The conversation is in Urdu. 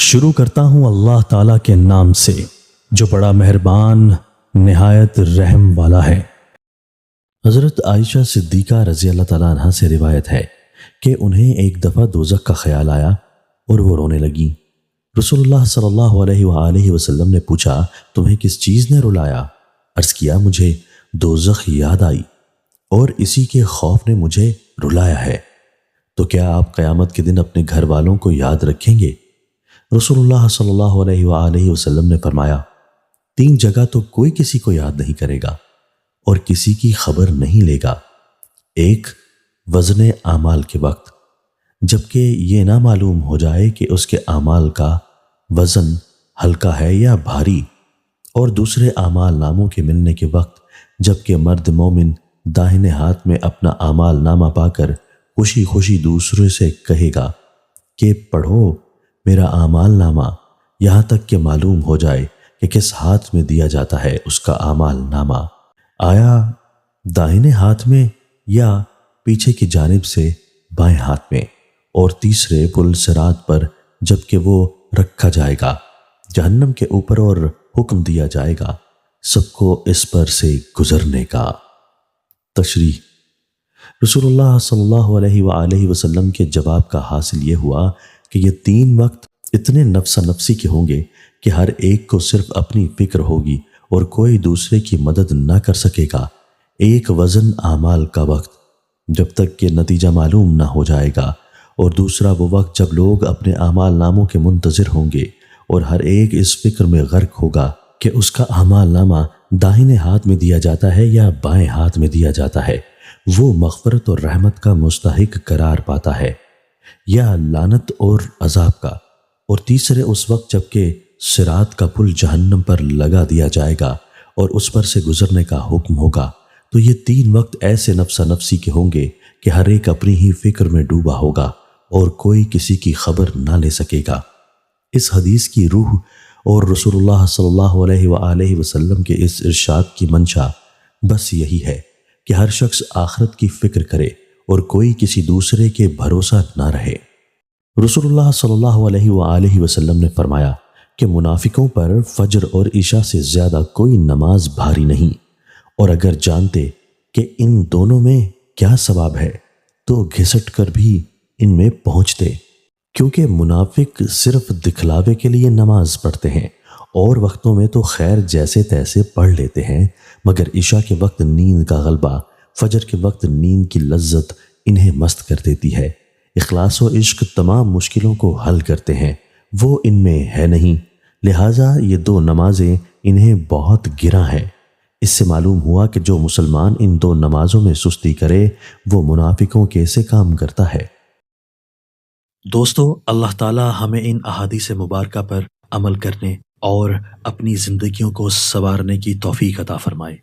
شروع کرتا ہوں اللہ تعالیٰ کے نام سے جو بڑا مہربان نہایت رحم والا ہے۔ حضرت عائشہ صدیقہ رضی اللہ تعالیٰ عنہ سے روایت ہے کہ انہیں ایک دفعہ دوزخ کا خیال آیا اور وہ رونے لگیں۔ رسول اللہ صلی اللہ علیہ وآلہ وسلم نے پوچھا تمہیں کس چیز نے رلایا؟ عرض کیا مجھے دوزخ یاد آئی اور اسی کے خوف نے مجھے رلایا ہے۔ تو کیا آپ قیامت کے دن اپنے گھر والوں کو یاد رکھیں گے؟ رسول اللہ صلی اللہ علیہ وآلہ وسلم نے فرمایا 3 جگہ تو کوئی کسی کو یاد نہیں کرے گا اور کسی کی خبر نہیں لے گا۔ 1 وزن اعمال کے وقت، جبکہ یہ نہ معلوم ہو جائے کہ اس کے اعمال کا وزن ہلکا ہے یا بھاری، اور دوسرے اعمال ناموں کے ملنے کے وقت، جبکہ مرد مومن داہنے ہاتھ میں اپنا اعمال نامہ پا کر خوشی خوشی دوسرے سے کہے گا کہ پڑھو میرا اعمال نامہ، یہاں تک کہ معلوم ہو جائے کہ کس ہاتھ میں دیا جاتا ہے اس کا اعمال نامہ، آیا داہنے ہاتھ میں یا پیچھے کی جانب سے بائیں ہاتھ میں، اور تیسرے پل صراط پر جبکہ وہ رکھا جائے گا جہنم کے اوپر اور حکم دیا جائے گا سب کو اس پر سے گزرنے کا۔ تشریح: رسول اللہ صلی اللہ علیہ وآلہ وسلم کے جواب کا حاصل یہ ہوا کہ یہ 3 وقت اتنے نفسا نفسی کے ہوں گے کہ ہر ایک کو صرف اپنی فکر ہوگی اور کوئی دوسرے کی مدد نہ کر سکے گا۔ 1 وزن اعمال کا وقت، جب تک کہ نتیجہ معلوم نہ ہو جائے گا، اور دوسرا وہ وقت جب لوگ اپنے اعمال ناموں کے منتظر ہوں گے اور ہر ایک اس فکر میں غرق ہوگا کہ اس کا اعمال نامہ داہنے ہاتھ میں دیا جاتا ہے یا بائیں ہاتھ میں دیا جاتا ہے، وہ مغفرت اور رحمت کا مستحق قرار پاتا ہے یا لعنت اور عذاب کا، اور تیسرے اس وقت جبکہ صراط کا پل جہنم پر لگا دیا جائے گا اور اس پر سے گزرنے کا حکم ہوگا۔ تو یہ 3 وقت ایسے نفسا نفسی کے ہوں گے کہ ہر ایک اپنی ہی فکر میں ڈوبا ہوگا اور کوئی کسی کی خبر نہ لے سکے گا۔ اس حدیث کی روح اور رسول اللہ صلی اللہ علیہ وآلہ وسلم کے اس ارشاد کی منشا بس یہی ہے کہ ہر شخص آخرت کی فکر کرے اور کوئی کسی دوسرے کے بھروسہ نہ رہے۔ رسول اللہ صلی اللہ علیہ وآلہ وسلم نے فرمایا کہ منافقوں پر فجر اور عشاء سے زیادہ کوئی نماز بھاری نہیں، اور اگر جانتے کہ ان دونوں میں کیا ثواب ہے تو گھسٹ کر بھی ان میں پہنچتے، کیونکہ منافق صرف دکھلاوے کے لیے نماز پڑھتے ہیں اور وقتوں میں تو خیر جیسے تیسے پڑھ لیتے ہیں، مگر عشاء کے وقت نیند کا غلبہ، فجر کے وقت نیند کی لذت انہیں مست کر دیتی ہے۔ اخلاص و عشق تمام مشکلوں کو حل کرتے ہیں، وہ ان میں ہے نہیں، لہٰذا یہ 2 نمازیں انہیں بہت گراں ہیں۔ اس سے معلوم ہوا کہ جو مسلمان ان 2 نمازوں میں سستی کرے وہ منافقوں کے سے کام کرتا ہے۔ دوستو، اللہ تعالی ہمیں ان احادیث مبارکہ پر عمل کرنے اور اپنی زندگیوں کو سنوارنے کی توفیق عطا فرمائے۔